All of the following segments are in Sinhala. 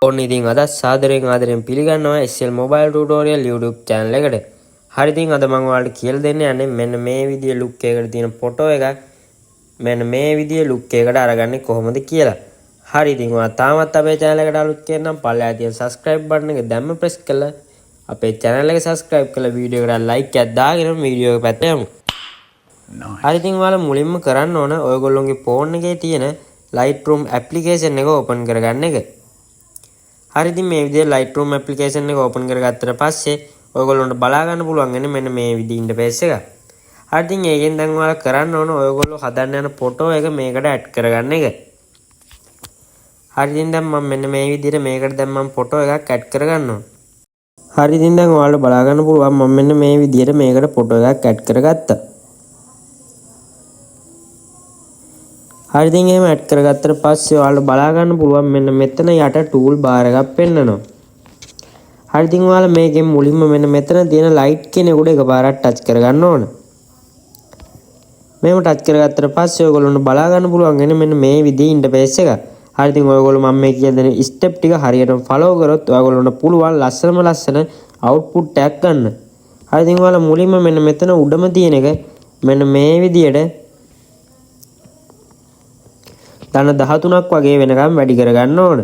ඕන්න ඉතින් අද සාදරයෙන් ආදරයෙන් පිළිගන්නවා SL Mobile Tutorial YouTube channel එකට. හරි ඉතින් අද මම ඔයාලට කියලා දෙන්න යන්නේ මෙන්න මේ විදිහේ look එකකට තියෙන ෆොටෝ එකක් මෙන්න මේ විදිහේ look එකකට අරගන්නේ කොහොමද කියලා. හරි ඉතින් ඔයා තාමත් අපේ channel එකට අලුත් කෙනෙක් පල්ලෙහා තියෙන subscribe button එක දැම්ම press කරලා අපේ channel එක subscribe කරලා වීඩියෝ එකට like එකක් දාගෙන වීඩියෝ එක පැත්තට යමු. හරි ඉතින් ඔයාලා මුලින්ම කරන්න ඕන ඔයගොල්ලෝගේ phone එකේ තියෙන Lightroom application එක open කරගන්න එක. හරි ඉතින් මේ විදිහේ Lightroom application එක open කරගත්තට පස්සේ ඔයගොල්ලන්ට බලා ගන්න පුළුවන් වෙන්නේ මෙන්න මේ විදිහේ interface එක. හරි ඉතින් ඒකෙන් දැන් ඔයාලා කරන්න ඕන ඔයගොල්ලෝ හදන්න යන ෆොටෝ එක මේකට add කරගන්න එක. හරි ඉතින් දැන් මම මෙන්න මේ විදිහට මේකට දැන් මම ෆොටෝ එකක් add කරගන්නවා. හරි ඉතින් දැන් ඔයාලා බලා ගන්න පුළුවන් මම මෙන්න මේ විදිහට මේකට ෆොටෝ එකක් add කරගත්තා. හරි ඉතින් එහෙම ඇඩ් කරගත්තට පස්සේ ඔයාලට බලා ගන්න පුළුවන් මෙන්න මෙතන යට ටූල් බාර් එකක් පෙන්නනවා. හරි ඉතින් ඔයාලා මේකෙන් මුලින්ම මෙන්න මෙතන තියෙන ලයිට් කියන උඩ එකපාරක් ටච් කරගන්න ඕන. මේව ටච් කරගත්තට පස්සේ ඔයගොල්ලන්ට බලා ගන්න පුළුවන් වෙන මෙන්න මේ විදිහේ ඉන්ටර්ෆේස් එක. හරි ඉතින් ඔයගොල්ලෝ මම මේ කියන දේ ස්ටෙප් ටික හරියටම ෆලෝ කරොත් ඔයගොල්ලන්ට පුළුවන් ලස්සන අවුට්පුට් එකක් ගන්න. හරි ඉතින් ඔයාලා මුලින්ම මෙන්න මෙතන උඩම තියෙන එක මෙන්න මේ විදිහට දන 13ක් වගේ වෙනකම් වැඩි කරගන්න ඕන.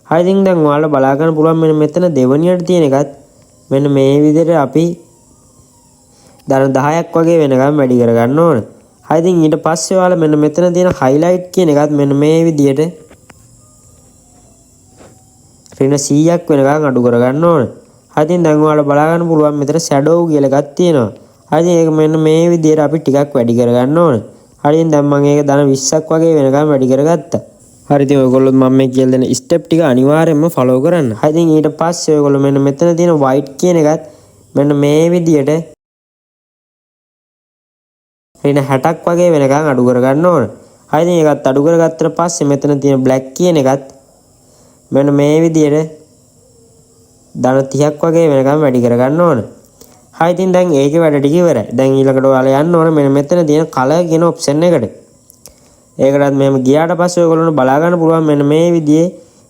හරි ඉතින් දැන් ඔයාලා බලා ගන්න පුළුවන් මෙන්න මෙතන දෙවනියට තියෙන එකත් මෙන්න මේ විදිහට අපි දන 10ක් වගේ වෙනකම් වැඩි කරගන්න ඕන. හරි ඉතින් ඊට පස්සේ ඔයාලා මෙන්න මෙතන තියෙන highlight කියන එකත් මෙන්න මේ විදිහට ඍණ 100ක් වෙනකම් අඩු කරගන්න ඕන. හරි ඉතින් දැන් ඔයාලා බලා ගන්න පුළුවන් මෙතන shadow කියලා එකක් තියෙනවා. හරි ඉතින් ඒක මෙන්න මේ විදිහට අපි ටිකක් වැඩි කරගන්න ඕන. හරි දැන් මම ඒක දන 20ක් වගේ වෙනකම් වැඩි කරගත්තා. හරි ඉතින් ඔයගොල්ලෝ මම මේ කියලා දෙන ස්ටෙප් ටික අනිවාර්යයෙන්ම ෆලෝ කරන්න. හරි ඉතින් ඊට පස්සේ ඔයගොල්ලෝ මෙන්න මෙතන තියෙන white කියන එකත් මෙන්න මේ විදියට රින 60ක් වගේ වෙනකම් අඩු කරගන්න ඕන. හරි ඉතින් ඒකත් අඩු කරගත්තට පස්සේ මෙතන තියෙන black කියන එකත් මෙන්න මේ විදියට දන 30ක් වගේ වෙනකම් වැඩි කරගන්න ඕන. හරි ඉතින් දැන් ඒකේ වැඩ ටික ඉවරයි. දැන් ඊළඟට ඔයාලා යන්න ඕන මෙන්න මෙතන තියෙන color කියන option එකට. ඒකටත් මෙහෙම ගියාට පස්සේ ඔයගොල්ලෝ බලා ගන්න පුළුවන් මෙන්න මේ විදිහේ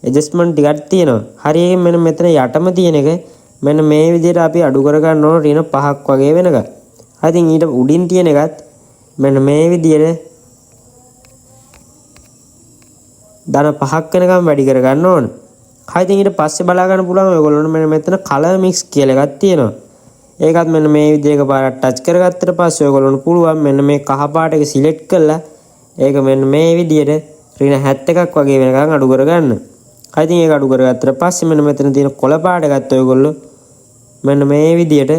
adjustment ටිකක් තියෙනවා. හරි ඒකෙන් මෙන්න මෙතන යටම තියෙන එක මෙන්න මේ විදිහට අපි අඩු කර ගන්න ඕන රින 5ක් වගේ වෙනකම්. හරි ඉතින් ඊට උඩින් තියෙන එකත් මෙන්න මේ විදිහට දන 5ක් වෙනකම් වැඩි කර ගන්න ඕන. හරි ඉතින් ඊට පස්සේ බලා ගන්න පුළුවන් ඔයගොල්ලෝ මෙන්න මෙතන color mix කියලා එකක් තියෙනවා. ඒකත් මෙන්න මේ විදිහක පාරක් ටච් කරගත්තට පස්සේ ඔයගොල්ලන්ට පුළුවන් මෙන්න මේ කහ පාට එක සිලෙක්ට් කරලා ඒක මෙන්න මේ විදිහට ඍණ 71ක් වගේ වෙනකන් අඩු කරගන්න. හරි ඉතින් ඒක අඩු කරගත්තට පස්සේ මෙන්න මෙතන තියෙන කොළ පාට එකත් ඔයගොල්ලෝ මෙන්න මේ විදිහට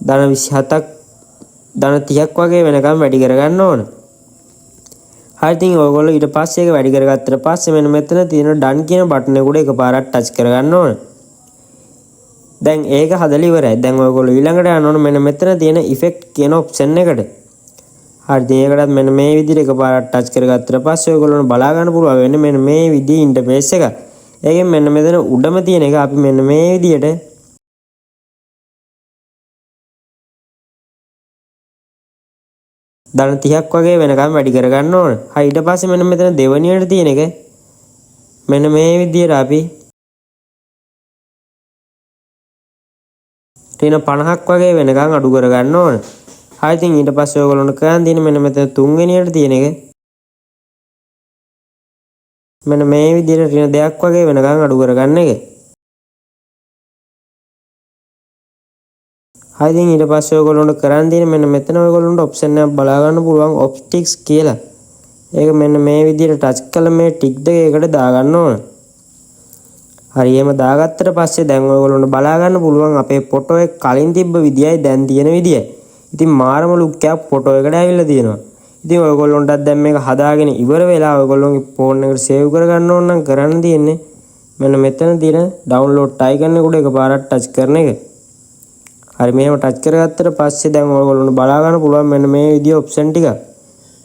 දන 27ක් දන 30ක් වගේ වෙනකන් වැඩි කරගන්න ඕන. හරි ඉතින් ඔයගොල්ලෝ ඊට පස්සේ ඒක වැඩි කරගත්තට පස්සේ මෙන්න මෙතන තියෙන done කියන බටන් එක උඩ එකපාරක් ටච් කරගන්න ඕන. දැන් ඒක හදලා ඉවරයි. දැන් ඔයගොල්ලෝ ඊළඟට යන්න ඕන මෙන්න මෙතන තියෙන effect කියන option එකට. හරි ඒකටත් මෙන්න මේ විදිහට එකපාරක් ටච් කරගත්තට පස්සේ ඔයගොල්ලෝ බලා ගන්න පුළුවන් වෙන්නේ මෙන්න මේ විදිහේ ඉන්ටර්ෆේස් එක. ඒකෙන් මෙන්න මෙතන උඩම තියෙන එක අපි මෙන්න මේ විදිහට දන 30ක් වගේ වෙනකම් වැඩි කරගන්න ඕන. හරි ඊට පස්සේ මෙන්න මෙතන දෙවනියට තියෙන එක මෙන්න මේ විදිහට අපි රින 50ක් වගේ වෙනකන් අඩු කරගන්න ඕන. හරි ඉතින් ඊට පස්සේ ඔයගොල්ලන්ට කරන් තියෙන මෙන්න මෙතන තුන්වෙනියට තියෙන එක මෙන්න මේ විදිහට රින 2ක් වගේ වෙනකන් අඩු කරගන්න එක. හරි ඉතින් ඊට පස්සේ ඔයගොල්ලන්ට කරන් තියෙන මෙන්න මෙතන ඔයගොල්ලන්ට ඔප්ෂන් එකක් බලා ගන්න පුළුවන් ඔප්ටික්ස් කියලා. ඒක මෙන්න මේ විදිහට ටච් කළා මේ ටික් දෙක එකට දාගන්න ඕන. හරි එහෙම දාගත්තට පස්සේ දැන් ඔයගොල්ලන්ට බලා ගන්න පුළුවන් අපේ ෆොටෝ එක කලින් තිබ්බ විදියයි දැන් තියෙන විදියයි. ඉතින් මාරම ලුක් එකක් ෆොටෝ එකට ඇවිල්ලා තියෙනවා. ඉතින් ඔයගොල්ලන්ටත් දැන් මේක හදාගෙන ඉවර වෙලා ඔයගොල්ලෝගේ ෆෝන් එකට සේව් කරගන්න ඕන නම් කරන්න තියෙන්නේ මෙන්න මෙතන තියෙන ඩවුන්ලෝඩ් ටයිකන් එක උඩ එකපාරක් ටච් කරන එක. හරි මෙහෙම ටච් කරගත්තට පස්සේ දැන් ඔයගොල්ලන්ට බලා ගන්න පුළුවන් මෙන්න මේ විදිය ඔප්ෂන් ටික.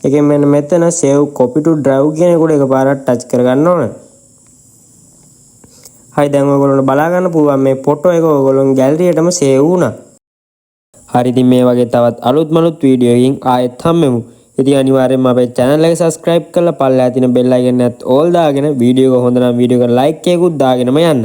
ඒකෙන් මෙන්න මෙතන save copy to drive කියන එක උඩ එකපාරක් ටච් කරගන්න ඕන. හරි දැන් ඔයගොල්ලන්ට බලා ගන්න පුළුවන් මේ ෆොටෝ එක ඔයගොල්ලෝගේ ගැලරියටම සේව් වුණා. හරි ඉතින් මේ වගේ තවත් අලුත් මලුත් වීඩියෝ එකකින් ආයෙත් හම්බෙමු. ඉතින් අනිවාර්යෙන්ම අපේ channel එක subscribe කරලා පල්ලෙහා තියෙන bell icon එකත් all දාගෙන වීඩියෝ එක හොඳ නම් වීඩියෝ එකට like එකකුත් දාගෙනම යන්න.